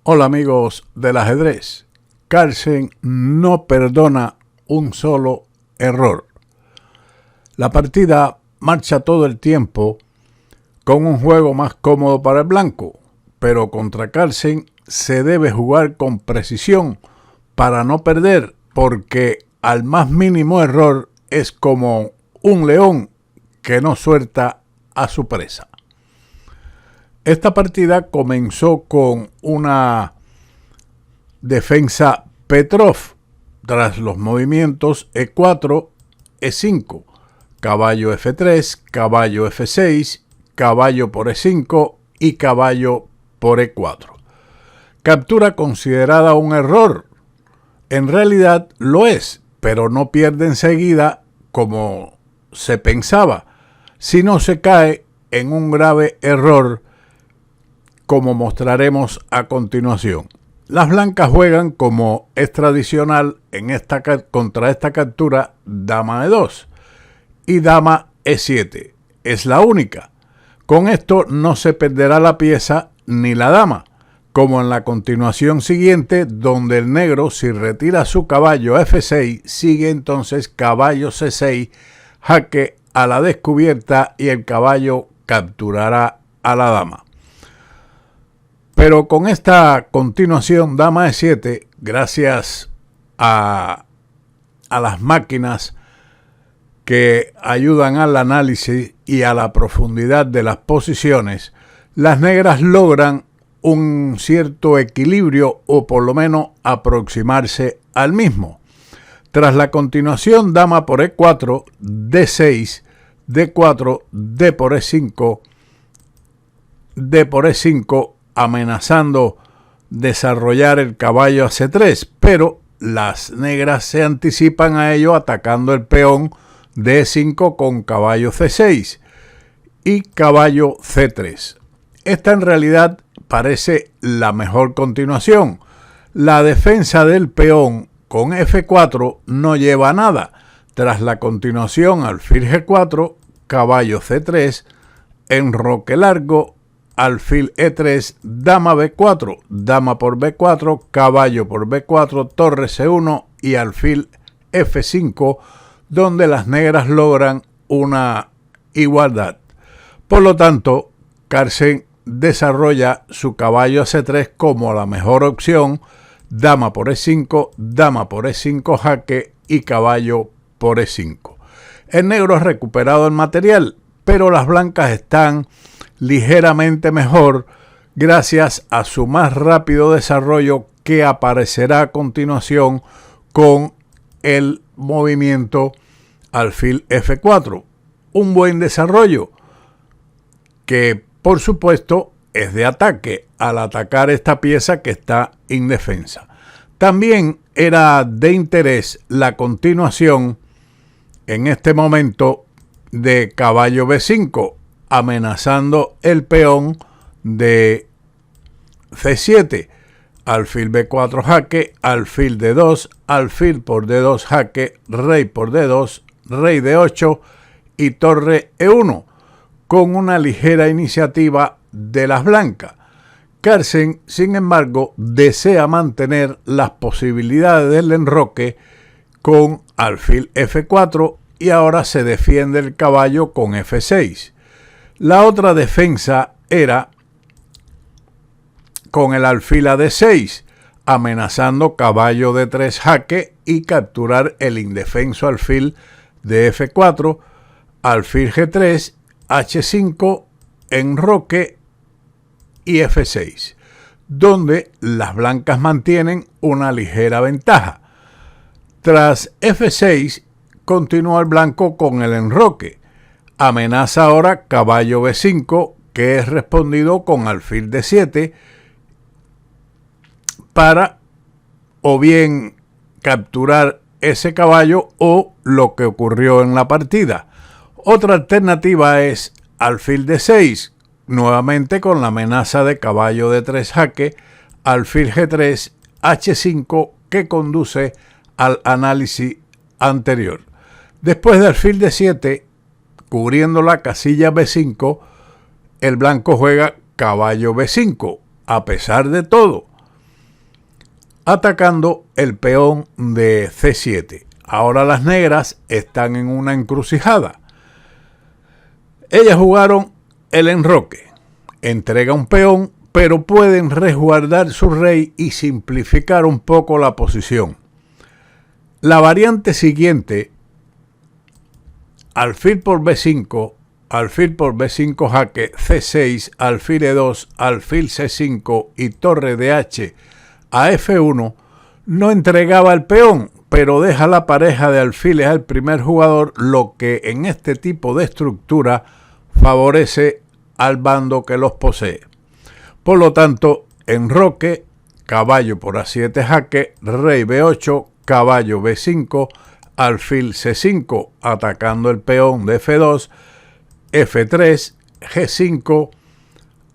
Hola amigos del ajedrez. Carlsen no perdona un solo error. La partida marcha todo el tiempo con un juego más cómodo para el blanco, pero contra Carlsen se debe jugar con precisión para no perder, porque al más mínimo error es como un león que no suelta a su presa. Esta partida comenzó con una defensa Petrov tras los movimientos E4, E5, caballo F3, caballo F6, caballo por E5 y caballo por E4. Captura considerada un error. En realidad lo es, pero no pierde enseguida como se pensaba, sino se cae en un grave error, como mostraremos a continuación. Las blancas juegan, como es tradicional contra esta captura, dama E2 y dama E7. Es la única. Con esto no se perderá la pieza ni la dama, como en la continuación siguiente, donde el negro, si retira su caballo a F6, sigue entonces caballo C6, jaque a la descubierta y el caballo capturará a la dama. Pero con esta continuación dama E7, gracias a las máquinas que ayudan al análisis y a la profundidad de las posiciones, las negras logran un cierto equilibrio o por lo menos aproximarse al mismo. Tras la continuación dama por E4, D6, D4, D por E5, D por E5, amenazando desarrollar el caballo a C3, pero las negras se anticipan a ello atacando el peón de E5 con caballo C6 y caballo C3. Esta en realidad parece la mejor continuación. La defensa del peón con F4 no lleva a nada. Tras la continuación alfil G4, caballo C3, enroque largo, alfil E3, dama B4, dama por B4, caballo por B4, torre C1 y alfil F5, donde las negras logran una igualdad. Por lo tanto, Carlsen desarrolla su caballo a C3 como la mejor opción, dama por E5, dama por E5 jaque y caballo por E5. El negro ha recuperado el material, pero las blancas están ligeramente mejor gracias a su más rápido desarrollo, que aparecerá a continuación con el movimiento alfil F4. Un buen desarrollo que por supuesto es de ataque al atacar esta pieza que está indefensa. También era de interés la continuación en este momento de caballo B5, amenazando el peón de C7, alfil B4 jaque, alfil D2, alfil por D2 jaque, rey por D2, rey D8 y torre E1, con una ligera iniciativa de las blancas. Carlsen, sin embargo, desea mantener las posibilidades del enroque con alfil F4 y ahora se defiende el caballo con F6. La otra defensa era con el alfil a D6, amenazando caballo D3 jaque y capturar el indefenso alfil de F4, alfil G3, H5, enroque y F6, donde las blancas mantienen una ligera ventaja. Tras F6, continúa el blanco con el enroque. Amenaza ahora caballo B5, que es respondido con alfil D7, para o bien capturar ese caballo o lo que ocurrió en la partida. Otra alternativa es alfil D6, nuevamente con la amenaza de caballo D3 jaque, alfil G3, H5, que conduce al análisis anterior. Después de alfil D7, cubriendo la casilla B5, el blanco juega caballo B5. A pesar de todo, atacando el peón de C7. Ahora las negras están en una encrucijada. Ellas jugaron el enroque. Entrega un peón, pero pueden resguardar su rey y simplificar un poco la posición. La variante siguiente, alfil por B5, alfil por B5 jaque, C6, alfil E2, alfil C5 y torre de H a F1, no entregaba el peón, pero deja la pareja de alfiles al primer jugador, lo que en este tipo de estructura favorece al bando que los posee. Por lo tanto, enroque, caballo por A7 jaque, rey B8, caballo B5, alfil C5, atacando el peón de F2, F3, G5,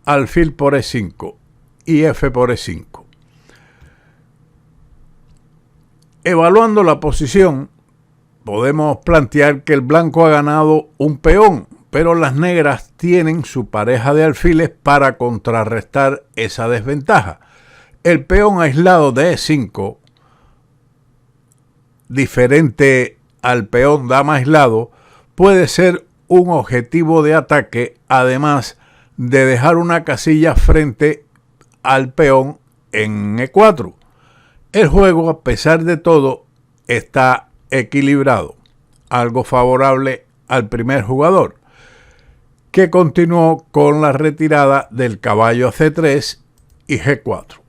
alfil por E5 y F por E5. Evaluando la posición, podemos plantear que el blanco ha ganado un peón, pero las negras tienen su pareja de alfiles para contrarrestar esa desventaja. El peón aislado de E5, diferente al peón dama aislado, puede ser un objetivo de ataque, además de dejar una casilla frente al peón en E4. El juego, a pesar de todo, está equilibrado, algo favorable al primer jugador, que continuó con la retirada del caballo a C3 y G4.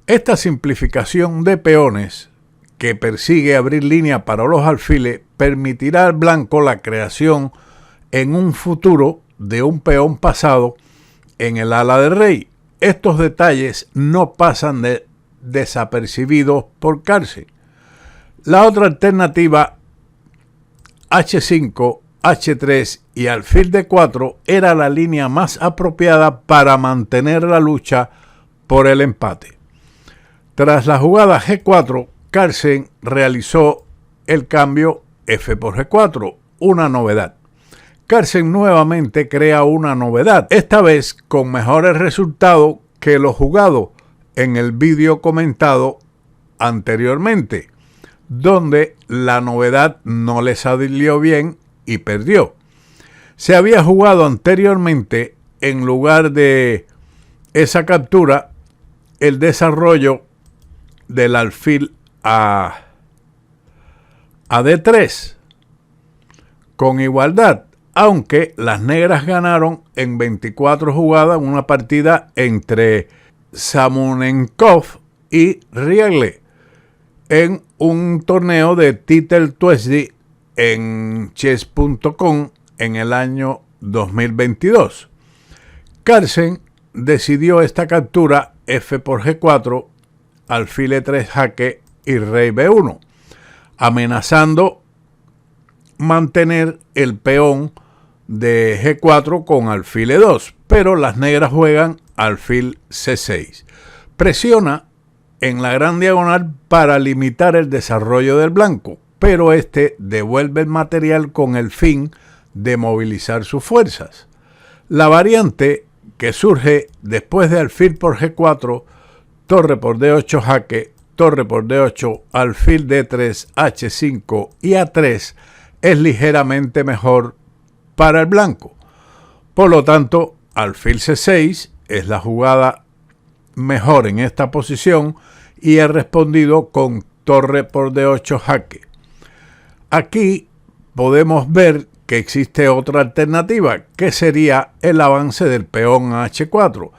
Esta simplificación de peones, que persigue abrir línea para los alfiles, permitirá al blanco la creación en un futuro de un peón pasado en el ala del rey. Estos detalles no pasan desapercibidos por Carlsen. La otra alternativa, H5, H3 y alfil D4, era la línea más apropiada para mantener la lucha por el empate. Tras la jugada G4, Carlsen realizó el cambio F por G4, una novedad. Carlsen nuevamente crea una novedad, esta vez con mejores resultados que los jugados en el vídeo comentado anteriormente, donde la novedad no le salió bien y perdió. Se había jugado anteriormente, en lugar de esa captura, el desarrollo del alfil a D3 con igualdad, aunque las negras ganaron en 24 jugadas una partida entre Samunenkov y Riegle en un torneo de Titel Tuesday en chess.com en el año 2022. Carlsen decidió esta captura F por G4, alfil E3 jaque y rey B1, amenazando mantener el peón de G4 con alfil E2, pero las negras juegan alfil C6. Presiona en la gran diagonal para limitar el desarrollo del blanco, pero este devuelve el material con el fin de movilizar sus fuerzas. La variante que surge después de alfil por G4, torre por D8 jaque, torre por D8, alfil D3, H5 y A3 es ligeramente mejor para el blanco. Por lo tanto, alfil C6 es la jugada mejor en esta posición y he respondido con torre por D8 jaque. Aquí podemos ver que existe otra alternativa, que sería el avance del peón a H4,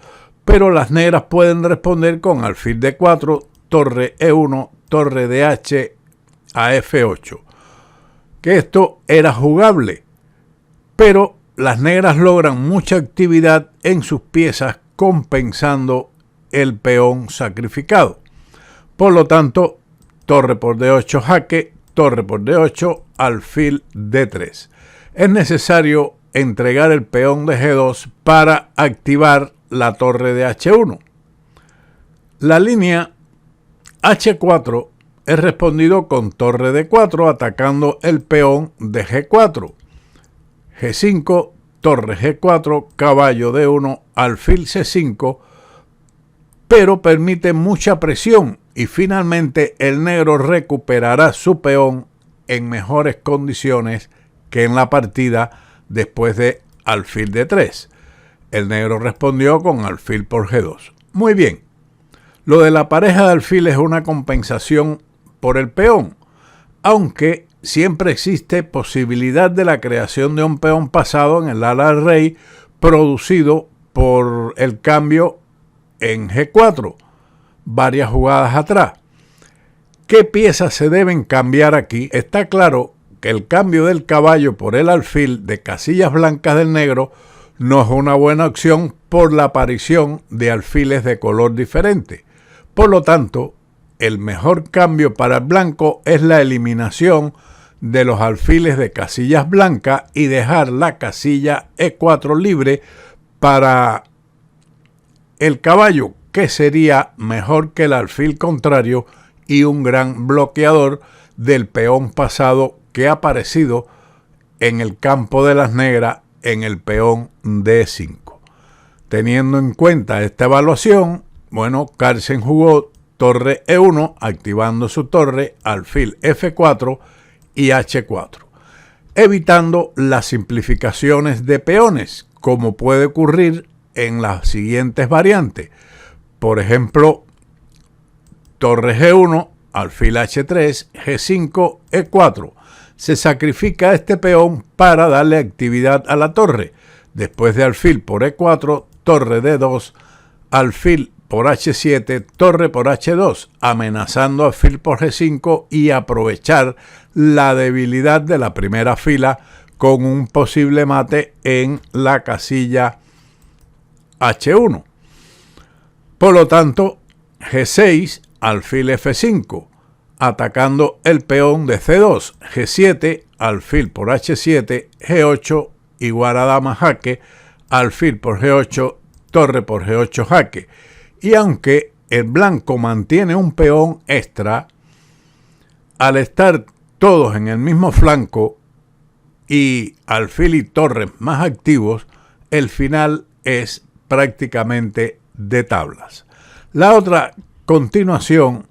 pero las negras pueden responder con alfil D4, torre E1, torre de H a F8, que esto era jugable, pero las negras logran mucha actividad en sus piezas compensando el peón sacrificado. Por lo tanto, torre por D8 jaque, torre por D8, alfil D3. Es necesario entregar el peón de G2 para activar la torre de H1. La línea H4 es respondido con torre D4 atacando el peón de G4. G5, torre G4, caballo D1, alfil C5, pero permite mucha presión y finalmente el negro recuperará su peón en mejores condiciones que en la partida después de alfil de 3. El negro respondió con alfil por G2. Muy bien. Lo de la pareja de alfiles es una compensación por el peón, aunque siempre existe posibilidad de la creación de un peón pasado en el ala del rey producido por el cambio en G4, varias jugadas atrás. ¿Qué piezas se deben cambiar aquí? Está claro que el cambio del caballo por el alfil de casillas blancas del negro no es una buena opción por la aparición de alfiles de color diferente. Por lo tanto, el mejor cambio para el blanco es la eliminación de los alfiles de casillas blancas y dejar la casilla E4 libre para el caballo, que sería mejor que el alfil contrario y un gran bloqueador del peón pasado que ha aparecido en el campo de las negras en el peón D5. Teniendo en cuenta esta evaluación, bueno, Carlsen jugó torre E1 activando su torre, alfil F4 y H4, evitando las simplificaciones de peones, como puede ocurrir en las siguientes variantes. Por ejemplo, torre G1, alfil H3, G5, E4. Se sacrifica este peón para darle actividad a la torre. Después de alfil por E4, torre D2, alfil por H7, torre por H2, amenazando alfil por G5 y aprovechar la debilidad de la primera fila con un posible mate en la casilla H1. Por lo tanto, G6, alfil F5, atacando el peón de C2, G7, alfil por H7, G8, igual a dama jaque, alfil por G8, torre por G8 jaque. Y aunque el blanco mantiene un peón extra, al estar todos en el mismo flanco y alfil y torre más activos, el final es prácticamente de tablas. La otra continuación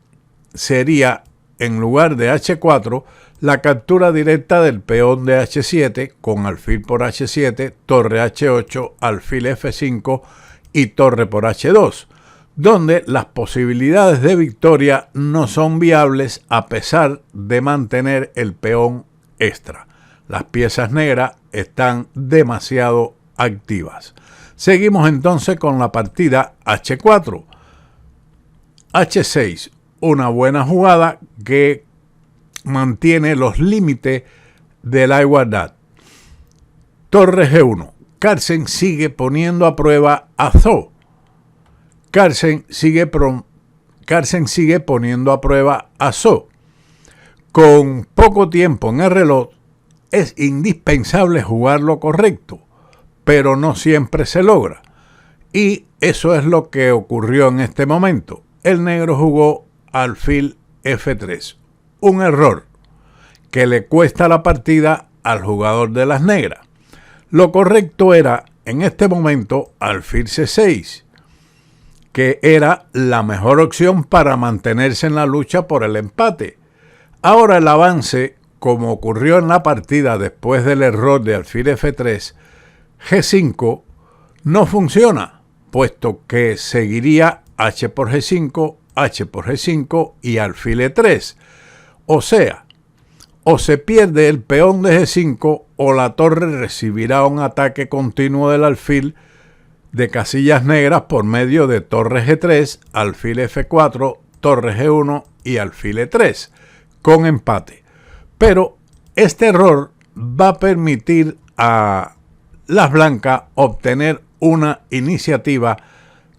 sería, en lugar de H4, la captura directa del peón de H7 con alfil por H7, torre H8, alfil F5 y torre por H2, donde las posibilidades de victoria no son viables a pesar de mantener el peón extra. Las piezas negras están demasiado activas. Seguimos entonces con la partida H4. H6, una buena jugada que mantiene los límites de la igualdad. Torre G1. Carlsen sigue poniendo a prueba a Zhou. Carlsen sigue poniendo a prueba a Zhou. Con poco tiempo en el reloj, es indispensable jugar lo correcto, pero no siempre se logra. Y eso es lo que ocurrió en este momento. El negro jugó alfil F3. Un error que le cuesta la partida al jugador de las negras. Lo correcto era, en este momento, alfil C6, que era la mejor opción para mantenerse en la lucha por el empate. Ahora el avance, como ocurrió en la partida después del error de alfil F3, G5 no funciona, puesto que seguiría H por G5, H por G5 y alfil E3. O sea, o se pierde el peón de G5 o la torre recibirá un ataque continuo del alfil de casillas negras por medio de torre G3, alfil F4, torre G1 y alfil E3, con empate. Pero este error va a permitir a las blancas obtener una iniciativa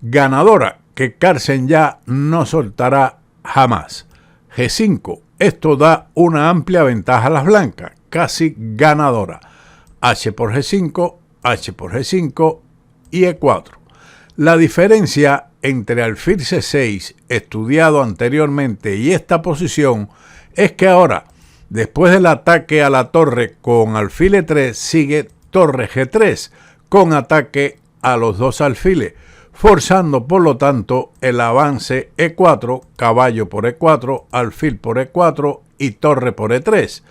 ganadora que Carlsen ya no soltará jamás. G5, esto da una amplia ventaja a las blancas, casi ganadora. H por G5, H por G5 y E4. La diferencia entre alfil C6 estudiado anteriormente y esta posición es que ahora, después del ataque a la torre con alfil E3, sigue torre G3 con ataque a los dos alfiles, forzando por lo tanto el avance E4, caballo por E4, alfil por E4 y torre por E3,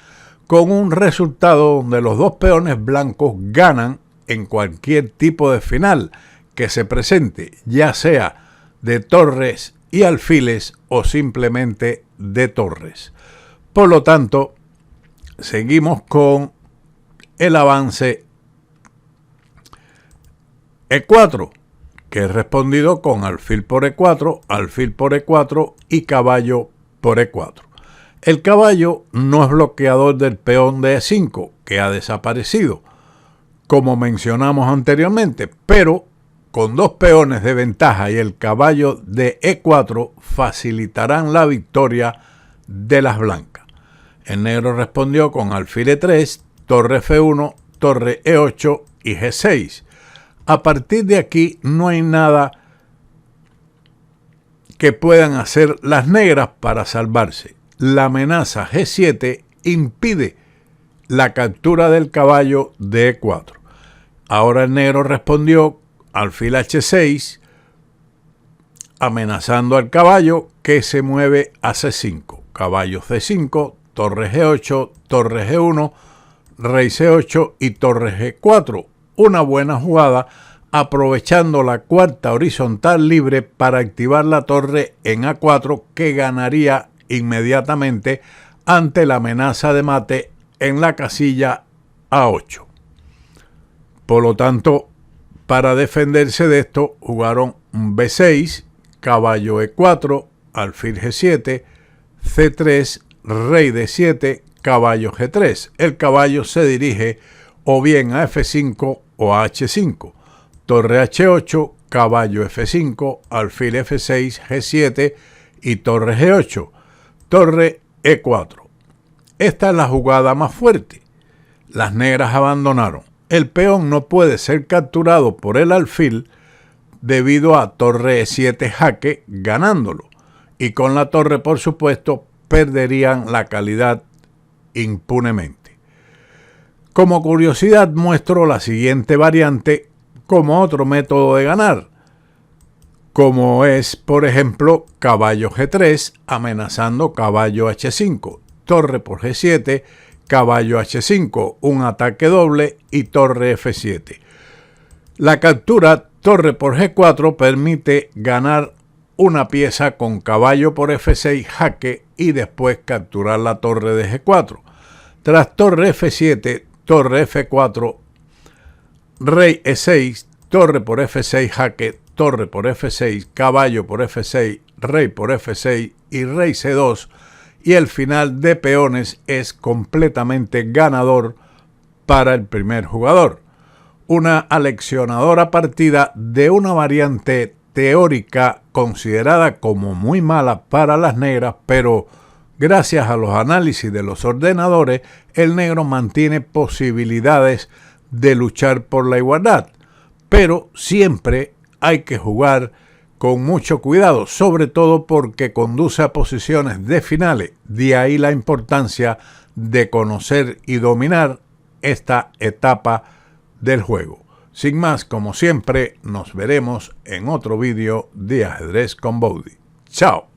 con un resultado donde los dos peones blancos ganan en cualquier tipo de final que se presente, ya sea de torres y alfiles o simplemente de torres. Por lo tanto, seguimos con el avance E4, que es respondido con alfil por E4 y caballo por E4. El caballo no es bloqueador del peón de E5, que ha desaparecido, como mencionamos anteriormente, pero con dos peones de ventaja y el caballo de E4 facilitarán la victoria de las blancas. El negro respondió con alfil E3, torre F1, torre E8 y G6. A partir de aquí no hay nada que puedan hacer las negras para salvarse. La amenaza G7 impide la captura del caballo de E4. Ahora el negro respondió alfil H6, amenazando al caballo que se mueve a C5. Caballo C5, torre G8, torre G1, rey C8 y torre G4. Una buena jugada, aprovechando la cuarta horizontal libre para activar la torre en A4, que ganaría inmediatamente ante la amenaza de mate en la casilla A8. Por lo tanto, para defenderse de esto, jugaron un B6, caballo E4, alfil G7, C3, rey D7, caballo G3. El caballo se dirige o bien a F5 o a H5. Torre H8, caballo F5, alfil F6, G7 y torre G8. Torre E4. Esta es la jugada más fuerte. Las negras abandonaron. El peón no puede ser capturado por el alfil debido a torre E7 jaque, ganándolo. Y con la torre, por supuesto, perderían la calidad impunemente. Como curiosidad muestro la siguiente variante como otro método de ganar, como es, por ejemplo, caballo G3 amenazando caballo H5, torre por G7, caballo H5, un ataque doble y torre F7. La captura torre por G4 permite ganar una pieza con caballo por F6 jaque y después capturar la torre de G4. Tras torre F7, torre F4, rey E6, torre por F6 jaque, torre por F6, caballo por F6, rey por F6 y rey C2, y el final de peones es completamente ganador para el primer jugador. Una aleccionadora partida de una variante teórica considerada como muy mala para las negras, pero gracias a los análisis de los ordenadores, el negro mantiene posibilidades de luchar por la igualdad. Pero siempre hay que jugar con mucho cuidado, sobre todo porque conduce a posiciones de finales. De ahí la importancia de conocer y dominar esta etapa del juego. Sin más, como siempre, nos veremos en otro vídeo de Ajedrez con Bowdy. ¡Chao!